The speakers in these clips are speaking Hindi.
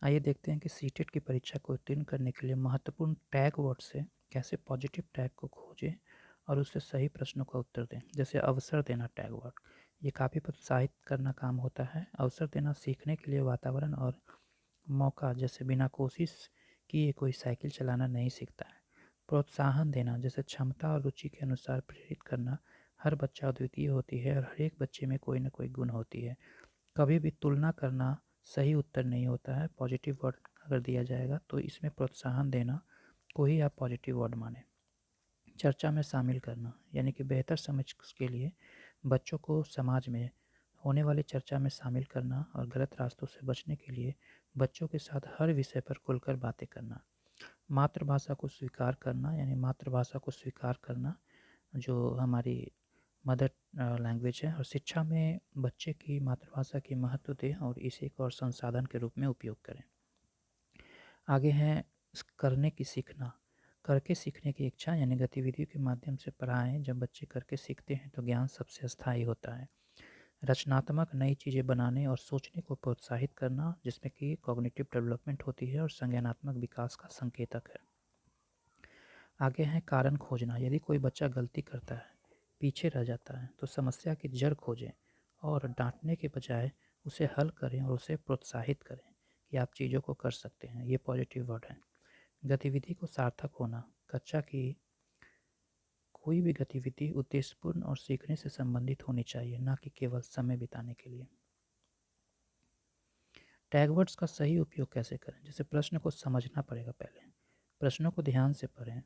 आइए देखते हैं कि सीटेट की परीक्षा को उत्तीर्ण करने के लिए महत्वपूर्ण टैग वर्ड से कैसे पॉजिटिव टैग को खोजें और उससे सही प्रश्नों का उत्तर दें। जैसे अवसर देना टैग वर्ड, ये काफ़ी प्रोत्साहित करना काम होता है। अवसर देना सीखने के लिए वातावरण और मौका, जैसे बिना कोशिश किए कोई साइकिल चलाना नहीं सीखता है। प्रोत्साहन देना, जैसे क्षमता और रुचि के अनुसार प्रेरित करना। हर बच्चा अद्वितीय होती है और हर एक बच्चे में कोई ना कोई गुण होती है। कभी भी तुलना करना सही उत्तर नहीं होता है। पॉजिटिव वर्ड अगर दिया जाएगा तो इसमें प्रोत्साहन देना को ही आप पॉजिटिव वर्ड माने। चर्चा में शामिल करना, यानी कि बेहतर समझ के लिए बच्चों को समाज में होने वाली चर्चा में शामिल करना और गलत रास्तों से बचने के लिए बच्चों के साथ हर विषय पर खुलकर बातें करना। मातृभाषा को स्वीकार करना, यानी मातृभाषा को स्वीकार करना जो हमारी मदर लैंग्वेज है, और शिक्षा में बच्चे की मातृभाषा की महत्व दें और इसे एक और संसाधन के रूप में उपयोग करें। आगे हैं करने की सीखना, करके सीखने की इच्छा, यानी गतिविधियों के माध्यम से पढ़ाएं। जब बच्चे करके सीखते हैं तो ज्ञान सबसे अस्थायी होता है। रचनात्मक नई चीज़ें बनाने और सोचने को प्रोत्साहित करना, जिसमें कि कॉग्निटिव डेवलपमेंट होती है और संज्ञानात्मक विकास का संकेतक है। आगे है कारण खोजना, यदि कोई बच्चा गलती करता है, पीछे रह जाता है, तो समस्या की जड़ खोजें और डांटने के बजाय उसे हल करें और उसे प्रोत्साहित करें कि आप चीज़ों को कर सकते हैं। ये पॉजिटिव वर्ड है। गतिविधि को सार्थक होना, कक्षा की कोई भी गतिविधि उद्देश्यपूर्ण और सीखने से संबंधित होनी चाहिए, ना कि केवल समय बिताने के लिए। टैगवर्ड्स का सही उपयोग कैसे करें, जैसे प्रश्न को समझना पड़ेगा पहले, प्रश्नों को ध्यान से पढ़ें,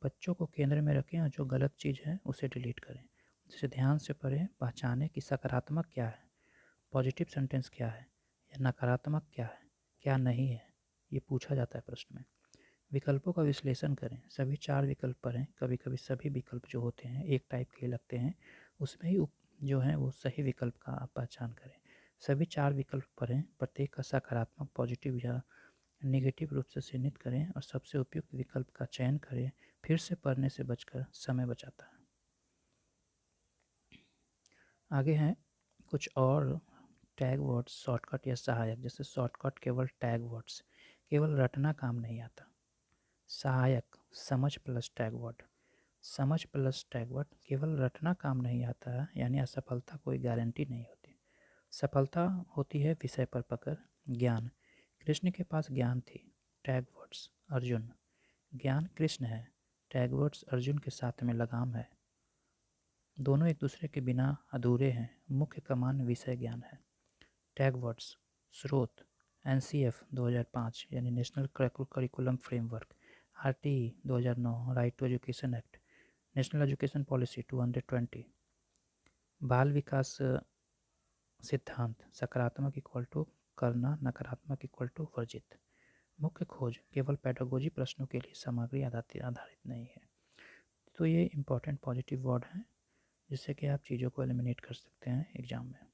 बच्चों को केंद्र में रखें और जो गलत चीज़ है उसे डिलीट करें। जैसे ध्यान से पढ़ें, पहचानें कि सकारात्मक क्या है, पॉजिटिव सेंटेंस क्या है, या नकारात्मक क्या है, क्या नहीं है, ये पूछा जाता है प्रश्न में। विकल्पों का विश्लेषण करें, सभी 4 विकल्प पढ़ें। कभी कभी सभी विकल्प जो होते हैं एक टाइप के लगते हैं, उसमें ही जो है वो सही विकल्प का आप पहचान करें। सभी 4 विकल्प पढ़ें, प्रत्येक का सकारात्मक, पॉजिटिव या नेगेटिव रूप से चिह्नित करें और सबसे उपयुक्त विकल्प का चयन करें। फिर से पढ़ने से बचकर समय बचाता है। आगे हैं कुछ और टैग वर्ड्स, शॉर्टकट या सहायक। जैसे शॉर्टकट केवल टैग वर्ड्स, केवल रटना काम नहीं आता। सहायक, समझ प्लस टैग वर्ड, समझ प्लस टैग वर्ड, केवल रटना काम नहीं आता है, यानी असफलता कोई गारंटी नहीं होती। सफलता होती है विषय पर पकड़। ज्ञान, कृष्ण के पास ज्ञान थी, टैग वर्ड्स अर्जुन। ज्ञान कृष्ण है, टैग वर्ड्स अर्जुन के साथ में लगाम है। दोनों एक दूसरे के बिना अधूरे हैं, मुख्य कमान विषय ज्ञान है। टैग वर्ड्स स्रोत, NCF 2005 यानी national curriculum framework, RTE 2009 right to education act, national education policy 220। बाल विकास सिद्धांत, सकारात्मक इक्वल टू करना, नकारात्मक इक्वल टू वर्जित। मुख्य खोज, केवल पेडागोजी प्रश्नों के लिए सामग्री आधारित नहीं है। तो ये इंपॉर्टेंट पॉजिटिव वर्ड हैं जिससे कि आप चीज़ों को एलिमिनेट कर सकते हैं एग्जाम में।